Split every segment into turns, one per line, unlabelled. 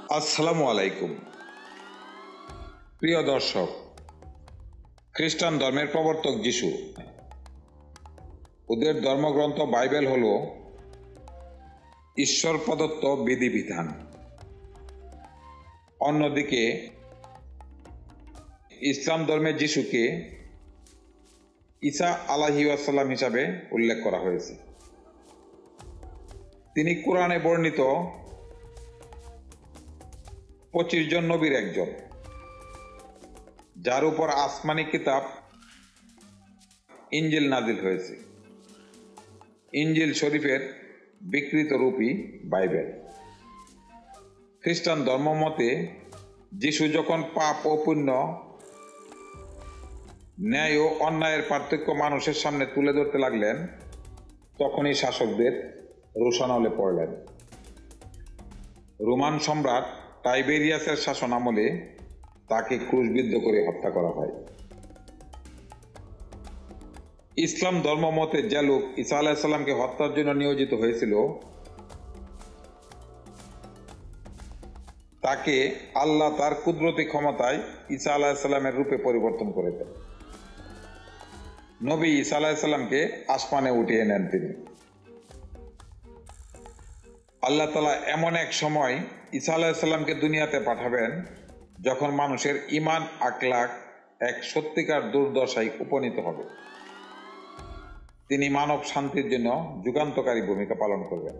আসসালামু আলাইকুম প্রিয় দর্শক, খ্রিস্টান ধর্মের প্রবর্তক যিশু, ওদের ধর্মগ্রন্থ বাইবেল হল ঈশ্বর প্রদত্ত বিধিবিধান। অন্যদিকে ইসলাম ধর্মে যিশুকে ঈসা আলাইহিস সালাম হিসাবে উল্লেখ করা হয়েছে। তিনি কোরআনে বর্ণিত 25 জন নবীর একজন, যার উপর আসমানি কিতাব ইনজিল নাজিল হয়েছে। ইনজিল শরীফের বিকৃত রূপই বাইবেল। খ্রিস্টান ধর্মমতে যিশু যখন পাপ ও পুণ্য, ন্যায় ও অন্যায়ের পার্থক্য মানুষের সামনে তুলে ধরতে লাগলেন, তখনই শাসকদের রোষানলে পড়লেন। রোমান সম্রাট টাইবেরিয়াসের শাসন আমলে তাকে ক্রুশবিদ্ধ করে হত্যা করা হয়। ইসলাম ধর্ম মতে যে লোক ঈসা আলাইহিস সালামকে হত্যার জন্য নিয়োজিত হয়েছিল, তাকে আল্লাহ তার কুদরতি ক্ষমতায় ঈসা আলাইহিস সালামের রূপে পরিবর্তন করে দেন। নবী ঈসা আলাইহিস সালামকে আসমানে উঠিয়ে নেন তিনি। আল্লাহ তাআলা এমন এক সময় ঈসা আলাইহিস সালামকে দুনিয়াতে পাঠাবেন যখন মানুষের ঈমান আখলাক এক সত্যিকার দুর্দশায় উপনীত হবে। তিনি মানব শান্তির জন্য যুগান্তকারী ভূমিকা পালন করবেন।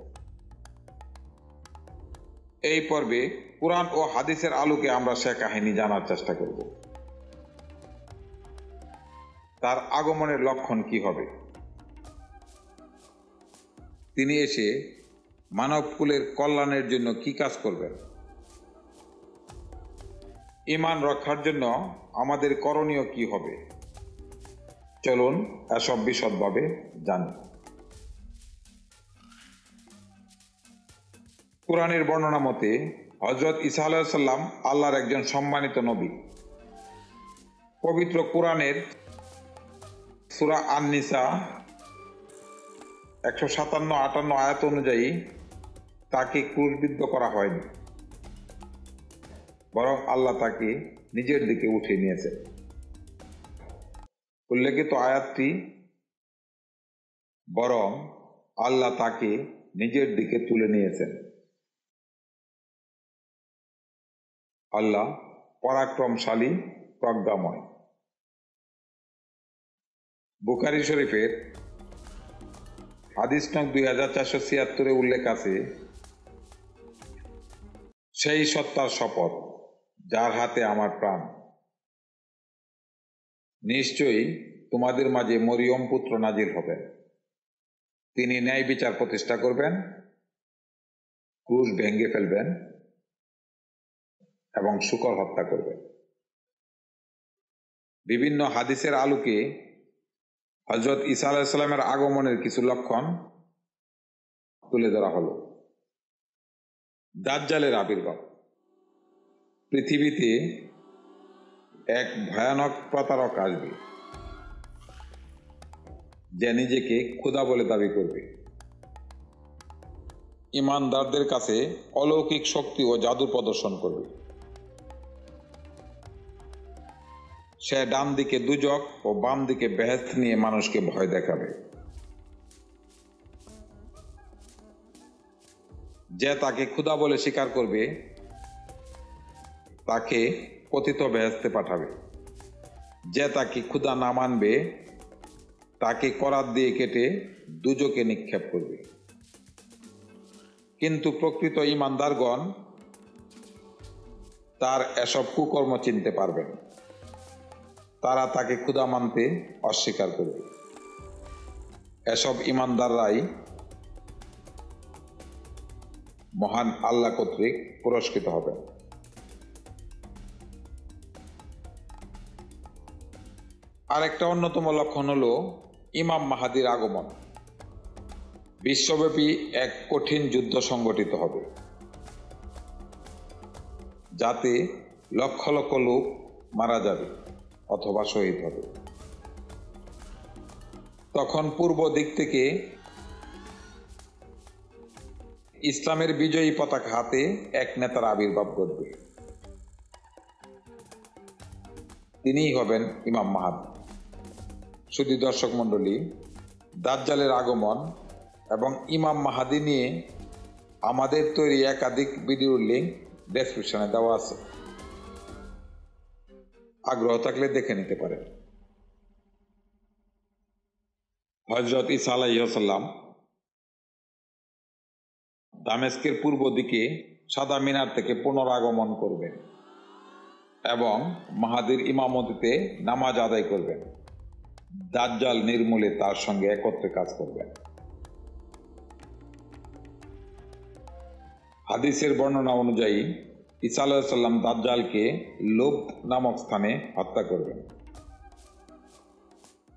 এই পর্বে কুরআন ও হাদিসের আলোকে আমরা সে কাহিনী জানার চেষ্টা করব। তার আগমনের লক্ষণ কি হবে? তিনি এসে মানবকুলের কল্যাণের জন্য কি কাজ করবেন? ঈমান রক্ষার জন্য আমাদের করণীয় কি হবে? চলুন এসব বিশদভাবে জানি। কুরআনের বর্ণনা মতে হযরত ঈসা আলাইহিস সালাম আল্লাহর একজন সম্মানিত নবী। পবিত্র কুরআনের সূরা আন-নিসা 157-58 আয়াত অনুযায়ী তাকে ক্রুশবিদ্ধ করা হয়নি, বরং আল্লাহ তাকে নিজের দিকে উঠিয়ে নিয়েছেন। উল্লেখিত আয়াতটি বরং আল্লাহ তাকে নিজের দিকে তুলে নিয়েছেন। আল্লাহ পরাক্রমশালী, প্রজ্ঞাময়। বুখারী শরীফের হাদিস নং 2476 উল্লেখ আছে, সেই সত্তার শপথ যার হাতে আমার প্রাণ, নিশ্চয়ই তোমাদের মাঝে মরিয়ম পুত্র নাজিল হবেন। তিনি ন্যায় বিচার প্রতিষ্ঠা করবেন, ক্রুশ ভেঙে ফেলবেন এবং শূকর হত্যা করবেন। বিভিন্ন হাদিসের আলোকে হযরত ঈসা আলাইহিস সালামের আগমনের কিছু লক্ষণ তুলে ধরা হলো। দাজ্জালের আবির্ভাব। পৃথিবীতে এক ভয়ানক প্রতারক আসবে, যে নিজেকে খোদা বলে দাবি করবে। ঈমানদারদের কাছে অলৌকিক শক্তি ও জাদু প্রদর্শন করবে। সে ডান দিকে দুজক ও বাম দিকে বেহেশত নিয়ে মানুষকে ভয় দেখাবে। যে তাকে খোদা বলে স্বীকার করবে, তাকে পতিত বেহেশতে পাঠাবে। যে তাকে খোদা না মানবে, তাকে করাত দিয়ে কেটে দুজকে নিক্ষেপ করবে। কিন্তু প্রকৃত ঈমানদারগণ তার এসব কুকর্ম চিনতে পারবেন। তারা তাকে খোদা মানতে অস্বীকার করবে। এসব ঈমানদাররাই মহান আল্লাহ কর্তৃক পুরস্কৃত হবেন। আরেকটা অন্যতম লক্ষণ হলো ইমাম মাহাদির আগমন। বিশ্বব্যাপী এক কঠিন যুদ্ধ সংগঠিত হবে, যাতে লক্ষ লক্ষ লোক মারা যাবে অথবা শহীদ হবে। তখন পূর্ব দিক থেকে ইসলামের বিজয়ী পতাকা হাতে এক নেতার আবির্ভাব ঘটবে। তিনিই হবেন ইমাম মাহদী। শুধু দর্শক মণ্ডলী, দাজ্জালের আগমন এবং ইমাম মাহদী নিয়ে আমাদের তৈরি একাধিক ভিডিওর লিঙ্ক ডেসক্রিপশনে দেওয়া আছে, আগ্রহ থাকলে দেখে নিতে পারেন। হযরত ঈসা আলাইহিস সালাম দামেস্কের পূর্ব দিকে সাদা মিনার থেকে পুনরাগমন করবেন এবং মাহদীর ইমামতিতে নামাজ আদায় করবেন। দাজ্জাল নির্মূলে তার সঙ্গে একত্রে কাজ করবেন। হাদিসের বর্ণনা অনুযায়ী ঈসা আলাইহিস সালাম দাজ্জালকে লুদ নামক স্থানে হত্যা করবেন।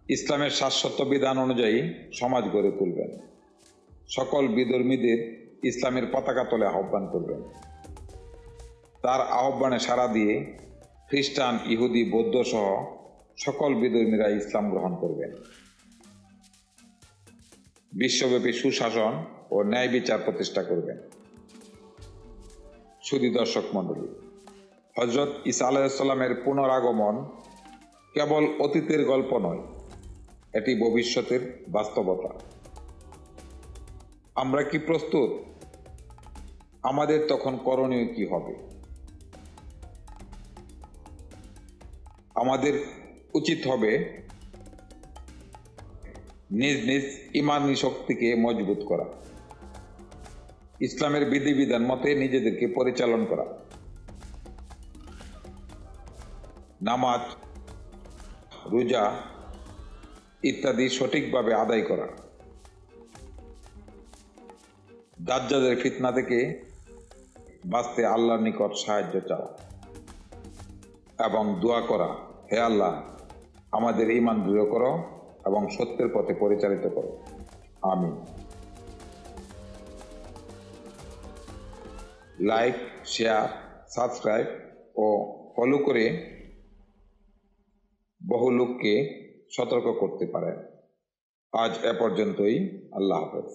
ইসলামের শাশ্বত বিধান অনুযায়ী সমাজ গড়ে তুলবেন। সকল বিধর্মীদের ইসলামের পতাকা তলে আহ্বান করবেন। তার আহ্বানে সাড়া দিয়ে খ্রিস্টান, ইহুদি, বৌদ্ধ সহ সকল বিধর্মীরা ইসলাম গ্রহণ করবেন। বিশ্বব্যাপী সুশাসন ও ন্যায় বিচার প্রতিষ্ঠা করবেন। শুধু দর্শক মণ্ডলী, হযরত ঈসা আলাইহিস সালামের পুনরাগমন কেবল অতীতের গল্প নয়, এটি ভবিষ্যতের বাস্তবতা। আমরা কি প্রস্তুত? আমাদের তখন করণীয় কি হবে? আমাদের উচিত হবে নিজ নিজ ইমানি শক্তিকে মজবুত করা, ইসলামের বিধিবিধান মতে নিজেদেরকে পরিচালন করা, নামাজ, রোজা ইত্যাদি সঠিকভাবে আদায় করা, দাজ্জালের ফিতনা থেকে বাঁচতে আল্লাহর নিকট সাহায্য চাওয়া এবং দোয়া করা, হে আল্লাহ, আমাদের ঈমান দৃঢ় করো এবং সত্যের পথে পরিচালিত করো। আমিন। লাইক, শেয়ার, সাবস্ক্রাইব ও ফলো করে বহু লোককে সতর্ক করতে পারেন। আজ এ পর্যন্তই। আল্লাহ হাফেজ।